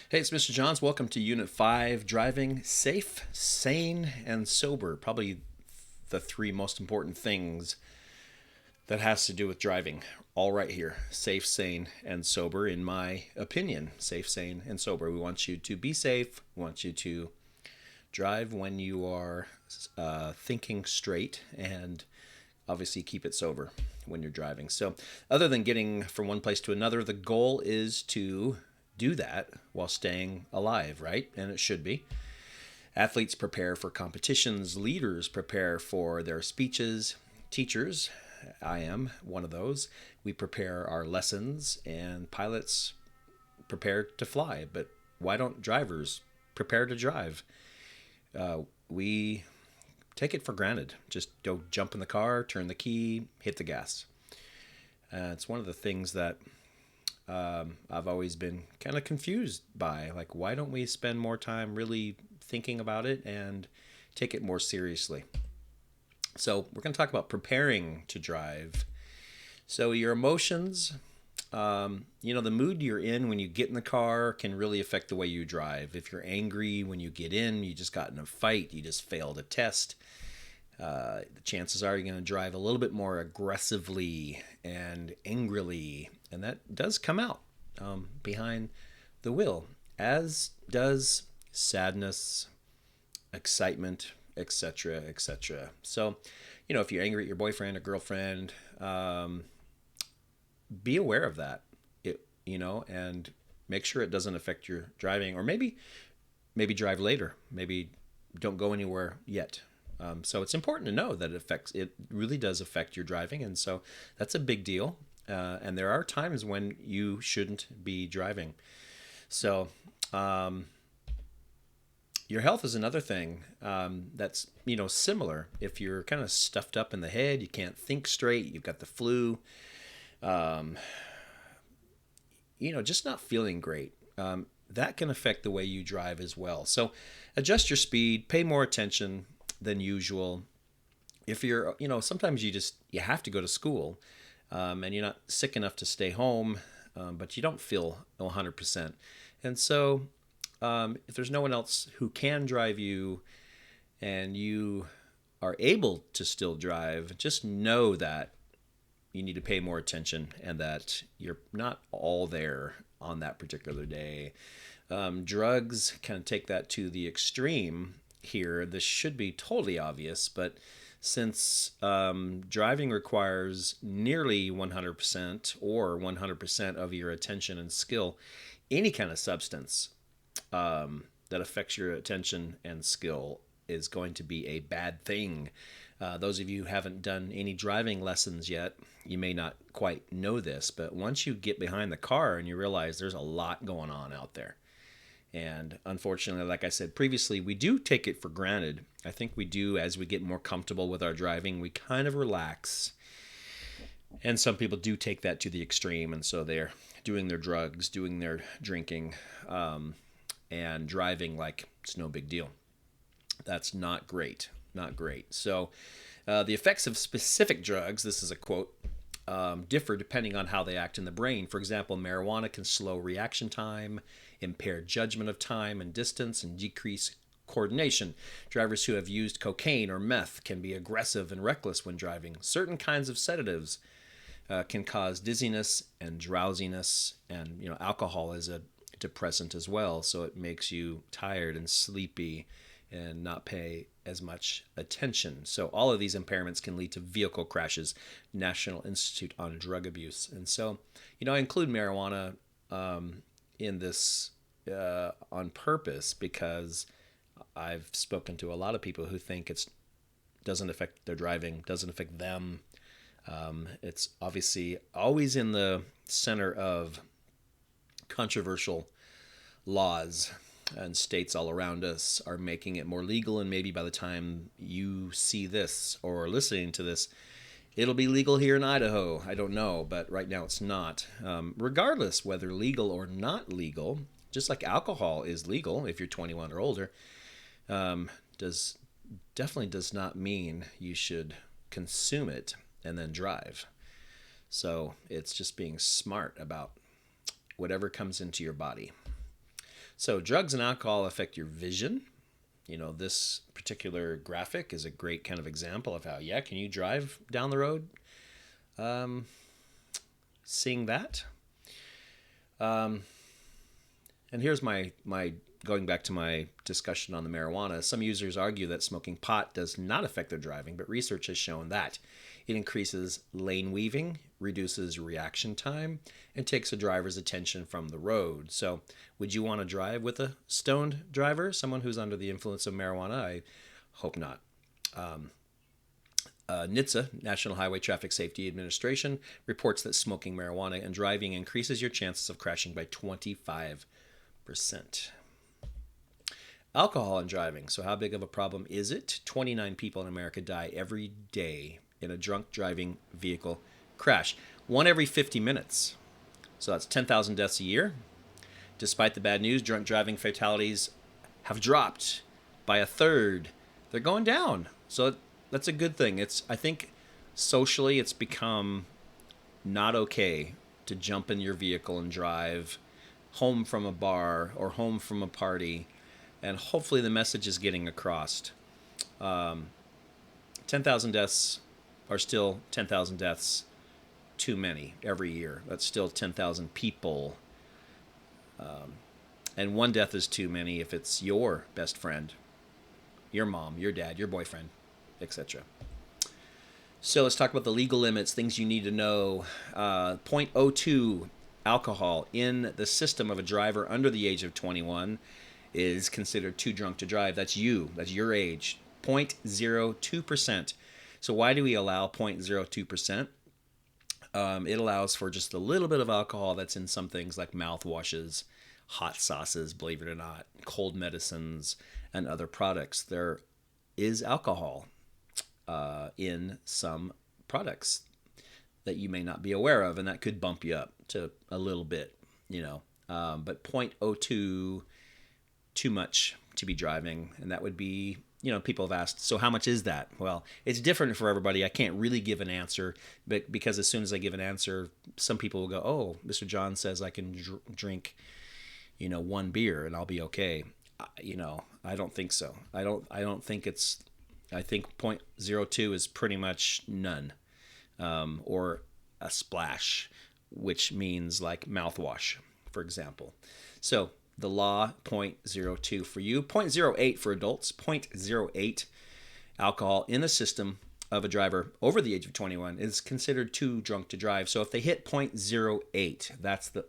Hey, it's Mr. Johns. Welcome to Unit 5 Driving Safe, Sane, and Sober. Probably the three most important things that has to do with driving. All right here. Safe, sane, and sober, in my opinion. Safe, sane, and sober. We want you to be safe. We want you to drive when you are thinking straight, and obviously keep it sober when you're driving. So, other than getting from one place to another, the goal is to do that while staying alive, right? And it should be. Athletes prepare for competitions, leaders prepare for their speeches, teachers, I am one of those. We prepare our lessons, and pilots prepare to fly. But why don't drivers prepare to drive? We take it for granted. Just go jump in the car, turn the key, hit the gas. It's one of the things that I've always been kind of confused by. Like, why don't we spend more time really thinking about it and take it more seriously? So, we're going to talk about preparing to drive. So, your emotions, the mood you're in when you get in the car can really affect the way you drive. If you're angry when you get in, you just got in a fight, you just failed a test, the chances are you're going to drive a little bit more aggressively and angrily, and that does come out behind the wheel, as does sadness, excitement, etc., etc. So, if you're angry at your boyfriend or girlfriend, be aware of that, and make sure it doesn't affect your driving, or maybe drive later, maybe don't go anywhere yet. So it's important to know that it really does affect your driving, and so that's a big deal. And there are times when you shouldn't be driving. So your health is another thing that's similar. If you're kind of stuffed up in the head, you can't think straight, you've got the flu, um, just not feeling great. That can affect the way you drive as well. So adjust your speed, pay more attention than usual. If you're, sometimes you have to go to school, and you're not sick enough to stay home, but you don't feel 100%. And so, if there's no one else who can drive you and you are able to still drive, just know that you need to pay more attention and that you're not all there on that particular day. Drugs can take that to the extreme here. This should be totally obvious, but since driving requires nearly 100% or 100% of your attention and skill, any kind of substance that affects your attention and skill is going to be a bad thing. Those of you who haven't done any driving lessons yet, you may not quite know this, but once you get behind the car and you realize there's a lot going on out there. And unfortunately, like I said previously, we do take it for granted. I think we do. As we get more comfortable with our driving, we kind of relax. And some people do take that to the extreme. And so they're doing their drugs, doing their drinking, and driving like it's no big deal. That's not great. Not great. So the effects of specific drugs, this is a quote, differ depending on how they act in the brain. For example, marijuana can slow reaction time, impair judgment of time and distance, and decrease coordination. Drivers who have used cocaine or meth can be aggressive and reckless when driving. Certain kinds of sedatives can cause dizziness and drowsiness, and alcohol is a depressant as well, so it makes you tired and sleepy and not pay as much attention. So all of these impairments can lead to vehicle crashes. National Institute on Drug Abuse. And so, I include marijuana in this on purpose because I've spoken to a lot of people who think it doesn't affect their driving, doesn't affect them. It's obviously always in the center of controversial laws, and states all around us are making it more legal, and maybe by the time you see this or listening to this, it'll be legal here in Idaho. I don't know, but right now it's not. Regardless whether legal or not legal, just like alcohol is legal if you're 21 or older, does definitely does not mean you should consume it and then drive. So it's just being smart about whatever comes into your body. So drugs and alcohol affect your vision. This particular graphic is a great kind of example of how, yeah, can you drive down the road seeing that? And here's my going back to my discussion on the marijuana. Some users argue that smoking pot does not affect their driving, but research has shown that it increases lane weaving, reduces reaction time, and takes a driver's attention from the road. So would you want to drive with a stoned driver, someone who's under the influence of marijuana? I hope not. NHTSA, National Highway Traffic Safety Administration, reports that smoking marijuana and driving increases your chances of crashing by 25%. Alcohol and driving. So how big of a problem is it? 29 people in America die every day in a drunk driving vehicle crash. One every 50 minutes. So that's 10,000 deaths a year. Despite the bad news, drunk driving fatalities have dropped by a third. They're going down. So that's a good thing. I think socially it's become not okay to jump in your vehicle and drive home from a bar or home from a party. And hopefully the message is getting across. 10,000 deaths are still 10,000 deaths too many every year. That's still 10,000 people. And one death is too many if it's your best friend, your mom, your dad, your boyfriend, etc. So let's talk about the legal limits, things you need to know. 0.02 alcohol in the system of a driver under the age of 21 is considered too drunk to drive. That's you. That's your age. 0.02%. So why do we allow 0.02%? It allows for just a little bit of alcohol that's in some things like mouthwashes, hot sauces, believe it or not, cold medicines, and other products. There is alcohol in some products that you may not be aware of, and that could bump you up to a little bit, but 0.02, too much to be driving, and that would be, people have asked, so how much is that? Well, it's different for everybody. I can't really give an answer, but because as soon as I give an answer, some people will go, oh, Mr. John says I can drink, one beer and I'll be okay. I don't think so. I don't think I think 0.02 is pretty much none, or a splash, which means like mouthwash, for example. So the law, 0.02 for you, 0.08 for adults, 0.08 alcohol in the system of a driver over the age of 21 is considered too drunk to drive. So if they hit 0.08,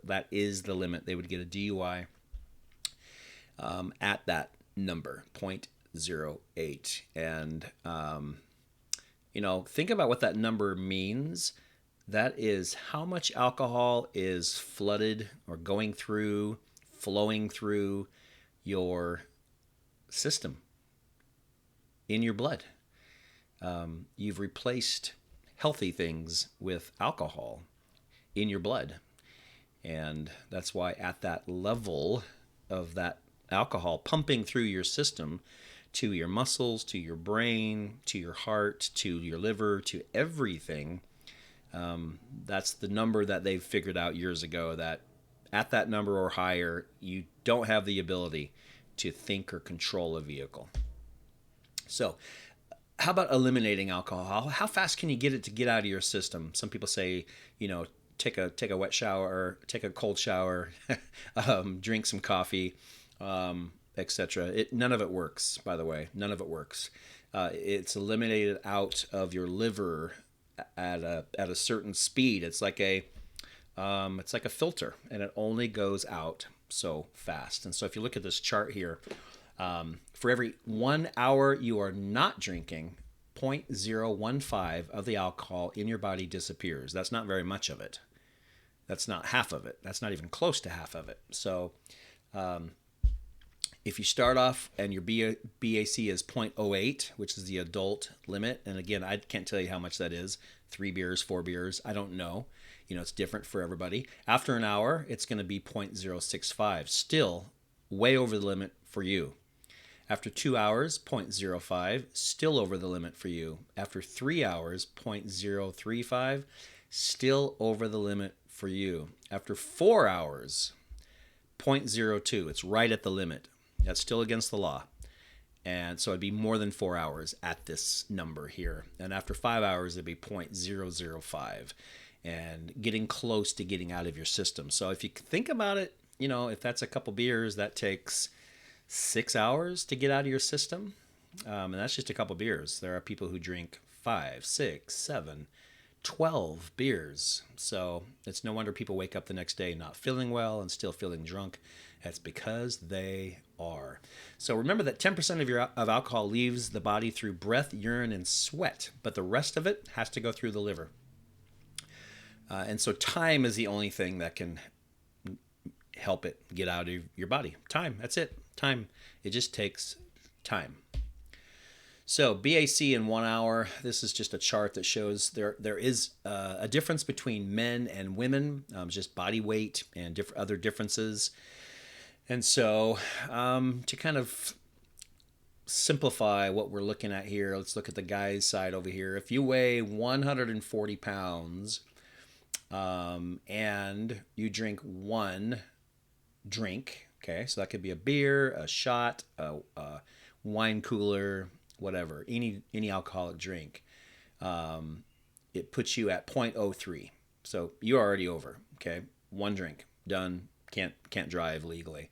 that is the limit. They would get a DUI at that number, 0.08. And think about what that number means. That is how much alcohol is flooded or flowing through your system, in your blood. You've replaced healthy things with alcohol in your blood. And that's why at that level of that alcohol pumping through your system, to your muscles, to your brain, to your heart, to your liver, to everything, that's the number that they've figured out years ago, that at that number or higher, you don't have the ability to think or control a vehicle. So how about eliminating alcohol? How fast can you get it to get out of your system? Some people say, take a wet shower, take a cold shower, drink some coffee, etc. None of it works, by the way. None of it works. It's eliminated out of your liver at a certain speed. It's like a filter, and it only goes out so fast. And so if you look at this chart here, for every 1 hour you are not drinking, 0.015 of the alcohol in your body disappears. That's not very much of it. That's not half of it. That's not even close to half of it. So if you start off and your BAC is 0.08, which is the adult limit, and again, I can't tell you how much that is, 3 beers, 4 beers, I don't know. It's different for everybody. After an hour, it's going to be 0.065, still way over the limit for you. After 2 hours, 0.05, still over the limit for you. After 3 hours, 0.035, still over the limit for you. After 4 hours, .02. It's right at the limit. That's still against the law. And so it'd be more than 4 hours at this number here. And after 5 hours, it'd be .005 and getting close to getting out of your system. So if you think about it, if that's a couple beers, that takes 6 hours to get out of your system. And that's just a couple beers. There are people who drink 5, 6, 7, 12 beers. So it's no wonder people wake up the next day not feeling well and still feeling drunk. That's because they are. So remember that 10% of alcohol leaves the body through breath, urine, and sweat, but the rest of it has to go through the liver. And so time is the only thing that can help it get out of your body. Time, that's it. Time. It just takes time. So BAC in 1 hour, this is just a chart that shows there is a difference between men and women, just body weight and other differences. And so to kind of simplify what we're looking at here, let's look at the guy's side over here. If you weigh 140 pounds and you drink one drink, okay, so that could be a beer, a shot, a wine cooler, whatever, any alcoholic drink, it puts you at .03. So you're already over, okay? One drink, done, can't drive legally.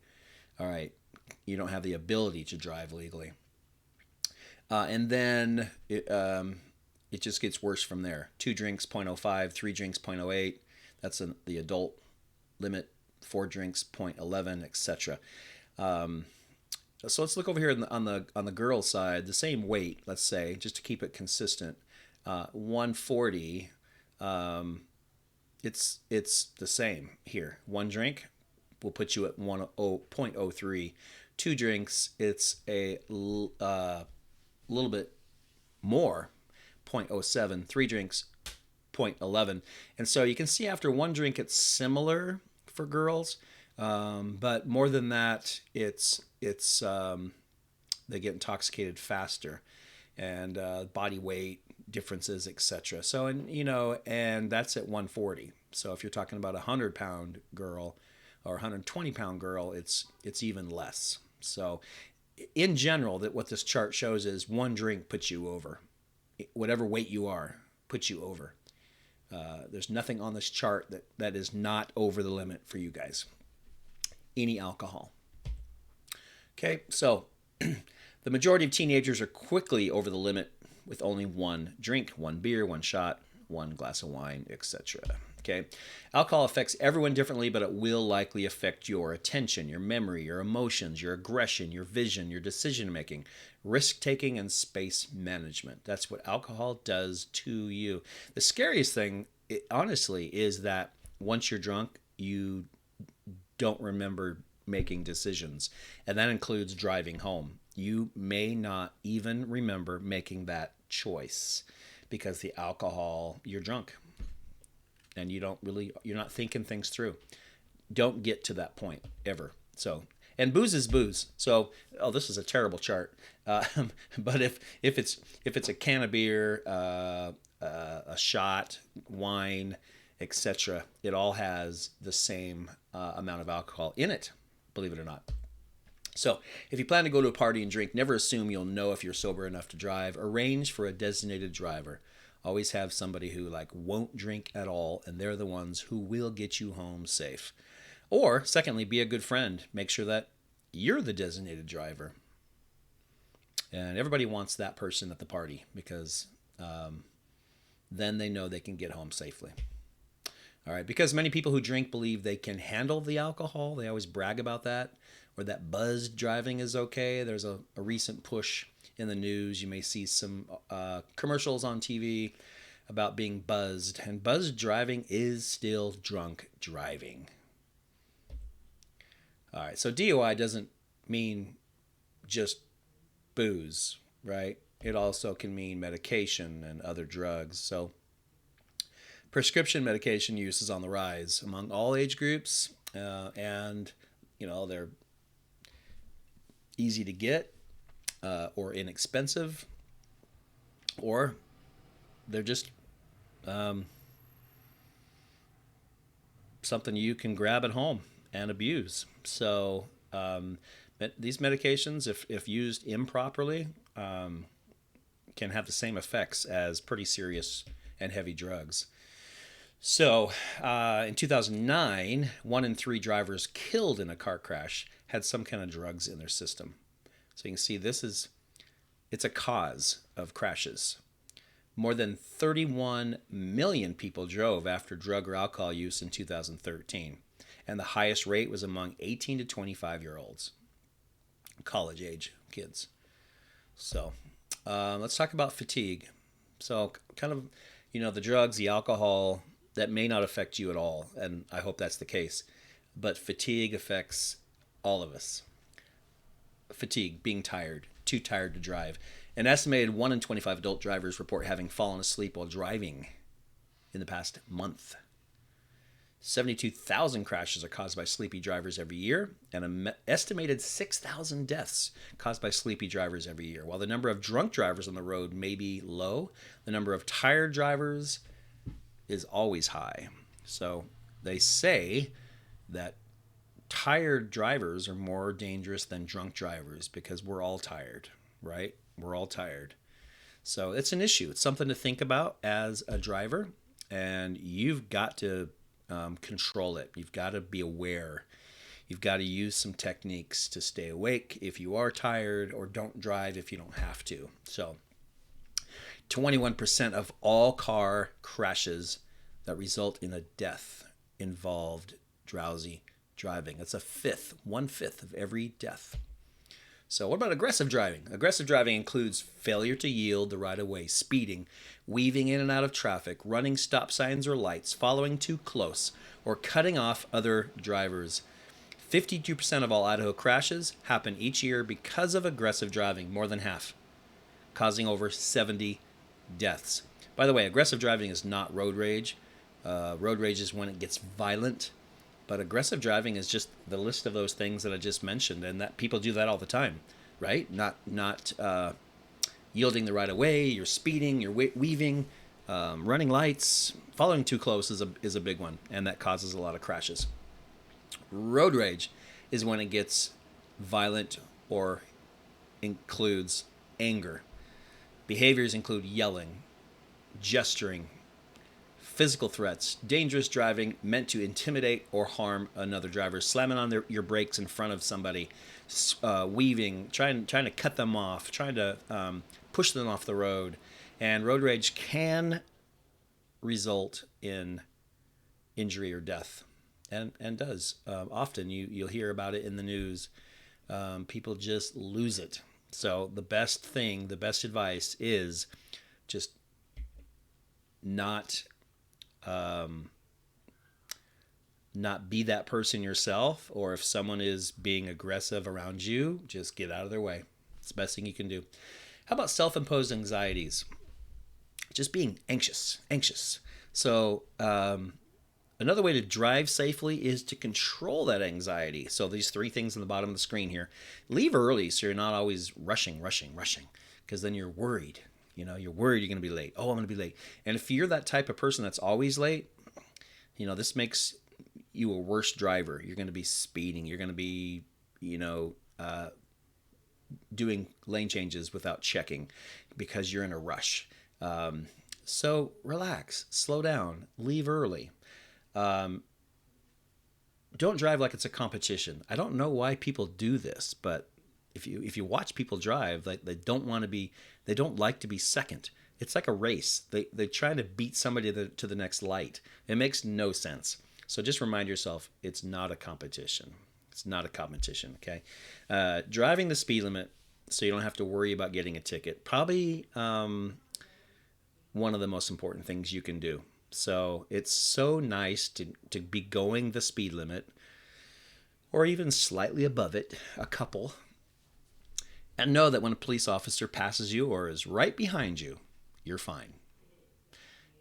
All right, you don't have the ability to drive legally. And then it just gets worse from there. 2 drinks, .05, 3 drinks, .08. That's the adult limit. 4 drinks, .11, etc. So let's look over here on the girl's side. The same weight, let's say, just to keep it consistent. 140. It's the same here. 1 drink will put you at .03. 2 drinks, it's a little bit more, .07. 3 drinks, .11. And so you can see after 1 drink, it's similar for girls, but more than that, it's they get intoxicated faster, and body weight differences, etc. So and that's at 140. So if you're talking about a 100-pound girl or 120-pound girl, it's even less. So in general, that what this chart shows is 1 drink puts you over. Whatever weight you are, puts you over. There's nothing on this chart that is not over the limit for you guys. Any alcohol. Okay, so the majority of teenagers are quickly over the limit with only 1 drink, 1 beer, 1 shot, 1 glass of wine, etc. Okay, alcohol affects everyone differently, but it will likely affect your attention, your memory, your emotions, your aggression, your vision, your decision making, risk taking, and space management. That's what alcohol does to you. The scariest thing, honestly, is that once you're drunk, you don't remember making decisions, and that includes driving home. You may not even remember making that choice because the alcohol, you're drunk and you're not thinking things through. Don't get to that point ever. So, and booze is booze. So, this is a terrible chart. But if it's a can of beer, a shot, wine, etc., it all has the same amount of alcohol in it, believe it or not. So if you plan to go to a party and drink, never assume you'll know if you're sober enough to drive. Arrange for a designated driver. Always have somebody who won't drink at all, and they're the ones who will get you home safe. Or secondly, be a good friend. Make sure that you're the designated driver. And everybody wants that person at the party because then they know they can get home safely. All right, because many people who drink believe they can handle the alcohol. They always brag about that, or that buzzed driving is okay. There's a recent push in the news. You may see some commercials on TV about being buzzed, and buzzed driving is still drunk driving. All right, so DUI doesn't mean just booze, right? It also can mean medication and other drugs. So prescription medication use is on the rise among all age groups, and they're easy to get or inexpensive, or they're just something you can grab at home and abuse. So these medications, if used improperly, can have the same effects as pretty serious and heavy drugs. So, in 2009, 1 in 3 drivers killed in a car crash had some kind of drugs in their system. So you can see it's a cause of crashes. More than 31 million people drove after drug or alcohol use in 2013, and the highest rate was among 18 to 25-year-olds, college age kids. So, let's talk about fatigue. So, kind of, the drugs, the alcohol, that may not affect you at all, and I hope that's the case. But fatigue affects all of us. Fatigue, being tired, too tired to drive. An estimated 1 in 25 adult drivers report having fallen asleep while driving in the past month. 72,000 crashes are caused by sleepy drivers every year, and an estimated 6,000 deaths caused by sleepy drivers every year. While the number of drunk drivers on the road may be low, the number of tired drivers is always high. So they say that tired drivers are more dangerous than drunk drivers because we're all tired, right? We're all tired. So it's an issue. It's something to think about as a driver, and you've got to control it. You've got to be aware. You've got to use some techniques to stay awake if you are tired, or don't drive if you don't have to. So 21% of all car crashes that result in a death involved drowsy driving. That's 1/5 of every death. So what about aggressive driving? Aggressive driving includes failure to yield the right of way, speeding, weaving in and out of traffic, running stop signs or lights, following too close, or cutting off other drivers. 52% of all Idaho crashes happen each year because of aggressive driving, more than half, causing over 70 deaths. By the way, aggressive driving is not road rage. Road rage is when it gets violent, but aggressive driving is just the list of those things that I just mentioned, and that people do that all the time, right? Not yielding the right of way. You're speeding. You're weaving, running lights. Following too close is a big one, and that causes a lot of crashes. Road rage is when it gets violent or includes anger. Behaviors include yelling, gesturing, physical threats, dangerous driving meant to intimidate or harm another driver, slamming on your brakes in front of somebody, weaving, trying to cut them off, trying to push them off the road. And road rage can result in injury or death, and does. Often you'll hear about it in the news. People just lose it. So the best advice is just not be that person yourself, or if someone is being aggressive around you, just get out of their way. It's the best thing you can do. How about self-imposed anxieties? Just being anxious. So another way to drive safely is to control that anxiety. So these 3 things on the bottom of the screen here. Leave early so you're not always rushing, because then you're worried. You're worried you're going to be late. Oh, I'm going to be late. And if you're that type of person that's always late, this makes you a worse driver. You're going to be speeding. You're going to be, doing lane changes without checking because you're in a rush. So relax, slow down, leave early. Don't drive like it's a competition. I don't know why people do this, but if you watch people drive, they don't like to be second. It's like a race. They try to beat somebody to the next light. It makes no sense. So just remind yourself, it's not a competition. It's not a competition, okay? Driving the speed limit so you don't have to worry about getting a ticket. Probably one of the most important things you can do. So it's so nice to be going the speed limit, or even slightly above it, a couple, and know that when a police officer passes you or is right behind you, you're fine.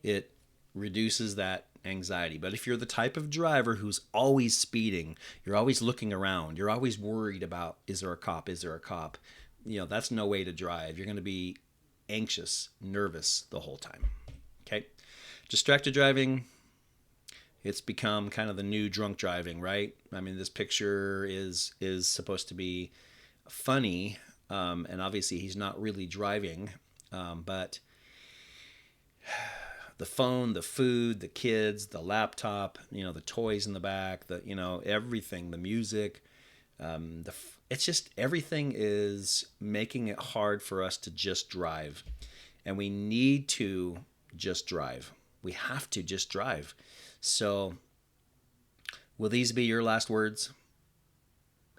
It reduces that anxiety. But if you're the type of driver who's always speeding, you're always looking around, you're always worried about, is there a cop? That's no way to drive. You're going to be anxious, nervous the whole time. Okay? Distracted driving It's become kind of the new drunk driving, right? I mean, this picture is supposed to be funny, and obviously he's not really driving, but the phone, the food, the kids, the laptop, the toys in the back, everything, the music, it's just everything is making it hard for us to just drive, and we need to just drive. We have to just drive. So, will these be your last words?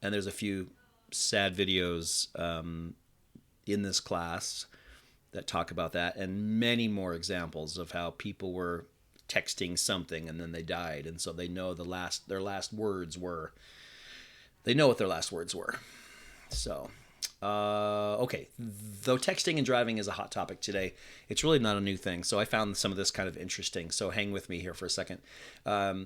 And there's a few sad videos in this class that talk about that, and many more examples of how people were texting something and then they died, and so they know their last words were. They know what their last words were. So, okay. Though texting and driving is a hot topic today, it's really not a new thing. So I found some of this kind of interesting. So hang with me here for a second.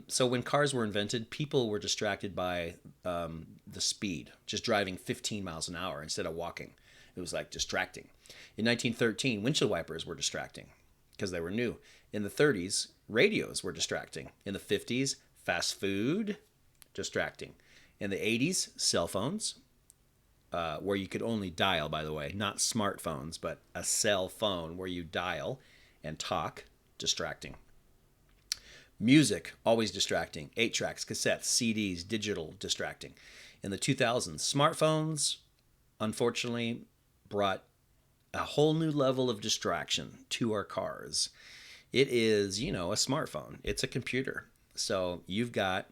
So when cars were invented, people were distracted by the speed, just driving 15 miles an hour instead of walking. It was like distracting. In 1913, windshield wipers were distracting because they were new. In the 30s, radios were distracting. In the 50s, fast food, distracting. In the 80s, cell phones, where you could only dial, by the way, not smartphones, but a cell phone where you dial and talk, distracting. Music, always distracting. 8-tracks, cassettes, CDs, digital, distracting. In the 2000s, smartphones, unfortunately, brought a whole new level of distraction to our cars. It is, a smartphone. It's a computer. So you've got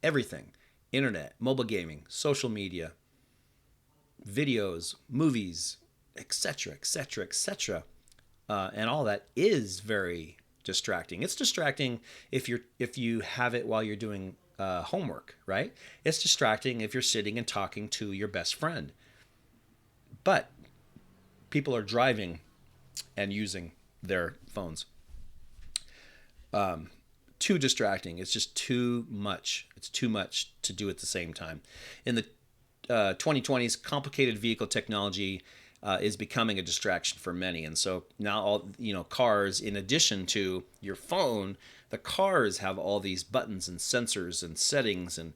everything. Internet, mobile gaming, social media, videos, movies, etc., etc., etc. And all that is very distracting. It's distracting if you have it while you're doing homework, right? It's distracting if you're sitting and talking to your best friend. But people are driving and using their phones. Too distracting. It's just too much. It's too much to do at the same time. In the 2020s, complicated vehicle technology is becoming a distraction for many. And so now all cars, in addition to your phone, the cars have all these buttons and sensors and settings, and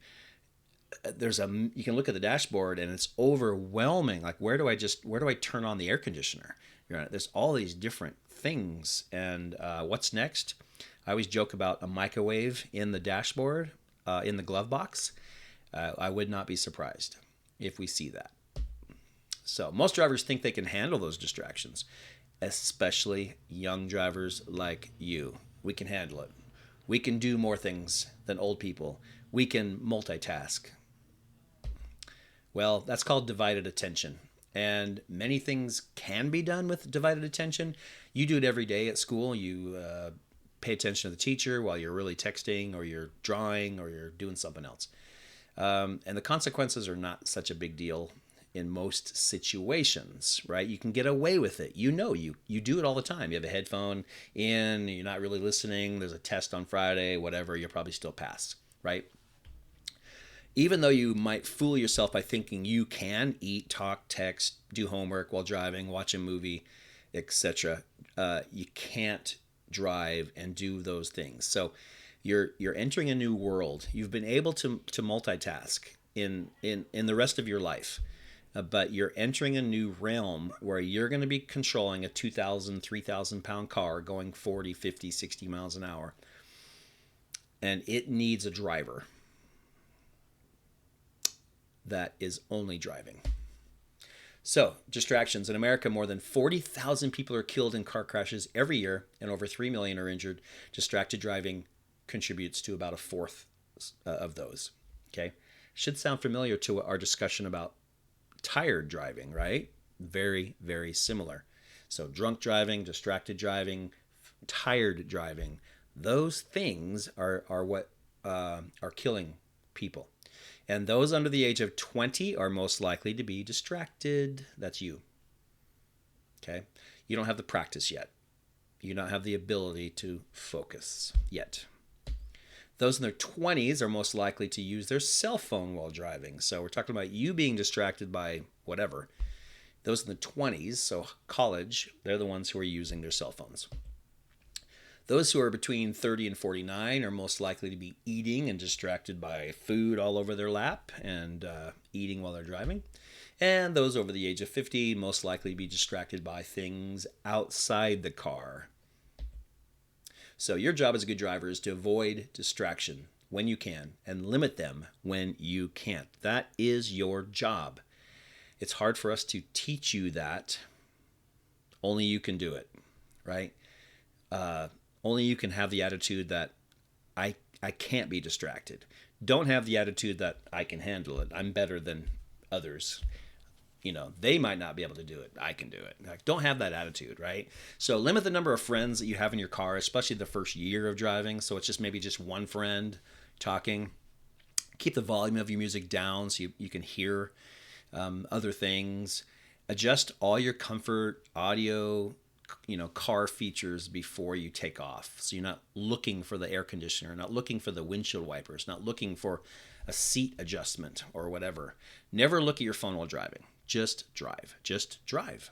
you can look at the dashboard and it's overwhelming. Like, where do I turn on the air conditioner? There's all these different things. And what's next? I always joke about a microwave in the dashboard, in the glove box. I would not be surprised if we see that. So most drivers think they can handle those distractions, especially young drivers like you. We can handle it. We can do more things than old people. We can multitask. Well, that's called divided attention. And many things can be done with divided attention. You do it every day at school. You pay attention to the teacher while you're really texting or you're drawing or you're doing something else. And the consequences are not such a big deal in most situations, right? You can get away with it. You do it all the time. You have a headphone in, you're not really listening. There's a test on Friday, whatever, you'll probably still pass, right? Even though you might fool yourself by thinking you can eat, talk, text, do homework while driving, watch a movie, etc., you can't drive and do those things. So you're entering a new world. You've been able to multitask in the rest of your life, but you're entering a new realm where you're going to be controlling a 2,000, 3,000 pound car going 40, 50, 60 miles an hour, and it needs a driver that is only driving. So, distractions. In America, more than 40,000 people are killed in car crashes every year, and over 3 million are injured. Distracted driving contributes to about a fourth of those. Okay? Should sound familiar to our discussion about tired driving, right? Very, very similar. So, drunk driving, distracted driving, tired driving, those things are what are killing people. And those under the age of 20 are most likely to be distracted. That's you. Okay? You don't have the practice yet. You don't have the ability to focus yet. Those in their 20s are most likely to use their cell phone while driving. So we're talking about you being distracted by whatever. Those in the 20s, so college, they're the ones who are using their cell phones. Those who are between 30 and 49 are most likely to be eating and distracted by food all over their lap and eating while they're driving. And those over the age of 50 most likely to be distracted by things outside the car. So your job as a good driver is to avoid distraction when you can and limit them when you can't. That is your job. It's hard for us to teach you that. Only you can do it, right? Only you can have the attitude that I can't be distracted. Don't have the attitude that I can handle it. I'm better than others. They might not be able to do it. I can do it. Like, don't have that attitude, right? So limit the number of friends that you have in your car, especially the first year of driving. So it's just maybe just one friend talking. Keep the volume of your music down so you can hear other things. Adjust all your comfort, audio, car features before you take off. So you're not looking for the air conditioner, not looking for the windshield wipers, not looking for a seat adjustment or whatever. Never look at your phone while driving. Just drive. Just drive.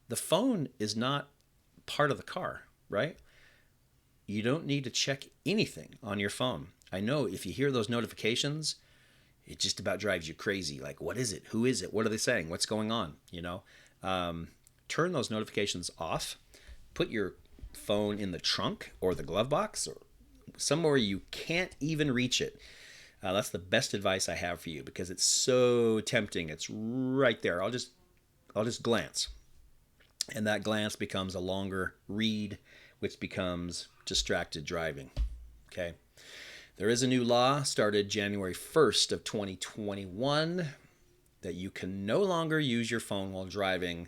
The phone is not part of the car, right? You don't need to check anything on your phone. I know if you hear those notifications, it just about drives you crazy. Like, what is it? Who is it? What are they saying? What's going on? Turn those notifications off. Put your phone in the trunk or the glove box or somewhere you can't even reach it. That's the best advice I have for you because it's so tempting. It's right there. I'll just glance. And that glance becomes a longer read, which becomes distracted driving. Okay. There is a new law started January 1st of 2021 that you can no longer use your phone while driving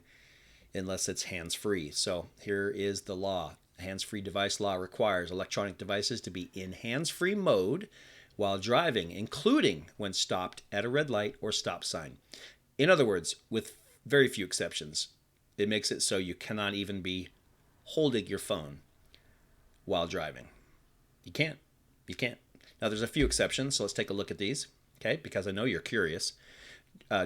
unless it's hands-free. So here is the law. Hands-free device law requires electronic devices to be in hands-free mode while driving, including when stopped at a red light or stop sign. In other words, with very few exceptions, it makes it so you cannot even be holding your phone while driving. You can't. Now, there's a few exceptions, so let's take a look at these, okay, because I know you're curious.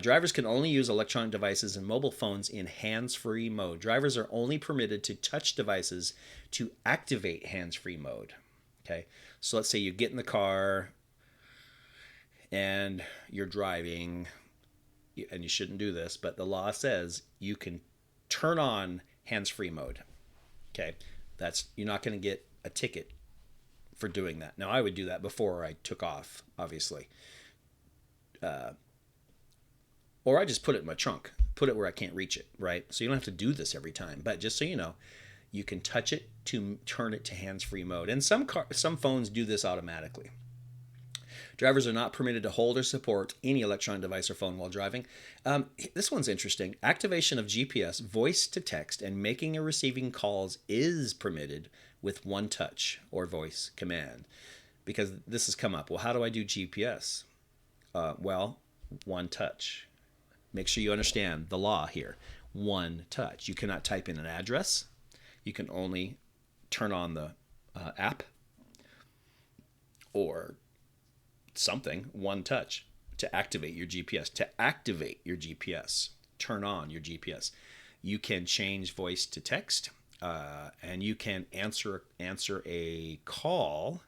Drivers can only use electronic devices and mobile phones in hands-free mode. Drivers are only permitted to touch devices to activate hands-free mode, okay? So let's say you get in the car and you're driving, and you shouldn't do this, but the law says you can turn on hands-free mode, okay? You're not going to get a ticket for doing that. Now, I would do that before I took off, obviously. Or I just put it in my trunk, put it where I can't reach it, right? So you don't have to do this every time. But just so you know, you can touch it to turn it to hands-free mode. And some phones do this automatically. Drivers are not permitted to hold or support any electronic device or phone while driving. This one's interesting. Activation of GPS, voice to text, and making or receiving calls is permitted with one touch or voice command. Because this has come up. Well, how do I do GPS? Well, one touch. Make sure you understand the law here. One touch. You cannot type in an address. You can only turn on the app or something, one touch, to activate your GPS. To activate your GPS, turn on your GPS. You can change voice to text, and you can answer a call,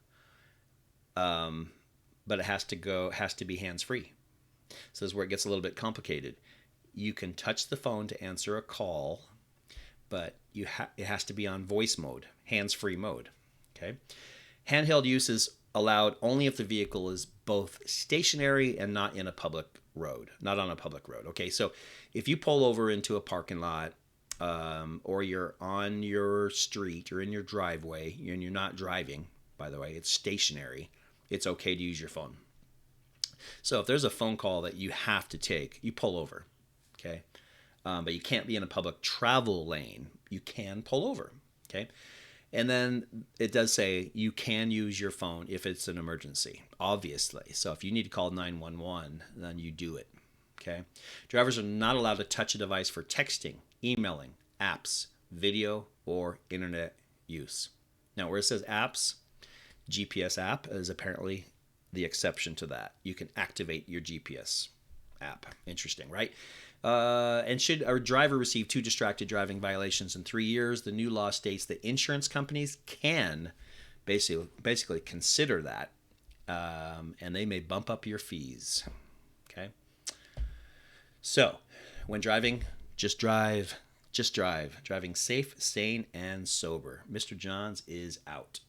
but it has to be hands-free. So this is where it gets a little bit complicated. You can touch the phone to answer a call, but it has to be on voice mode, hands-free mode. Okay. Handheld use is allowed only if the vehicle is both stationary and not on a public road. Okay, so if you pull over into a parking lot, or you're on your street or in your driveway and you're not driving, by the way, it's stationary, it's okay to use your phone. So if there's a phone call that you have to take, you pull over, okay? But you can't be in a public travel lane. You can pull over, okay? And then it does say you can use your phone if it's an emergency, obviously. So if you need to call 911, then you do it, okay? Drivers are not allowed to touch a device for texting, emailing, apps, video, or internet use. Now, where it says apps, GPS app is apparently the exception to that. You can activate your GPS, app. Interesting, right? And should a driver receive 2 distracted driving violations in 3 years, the new law states that insurance companies can basically consider that, and they may bump up your fees. Okay. So, when driving, just drive. Just drive. Driving safe, sane, and sober. Mr. Johns is out.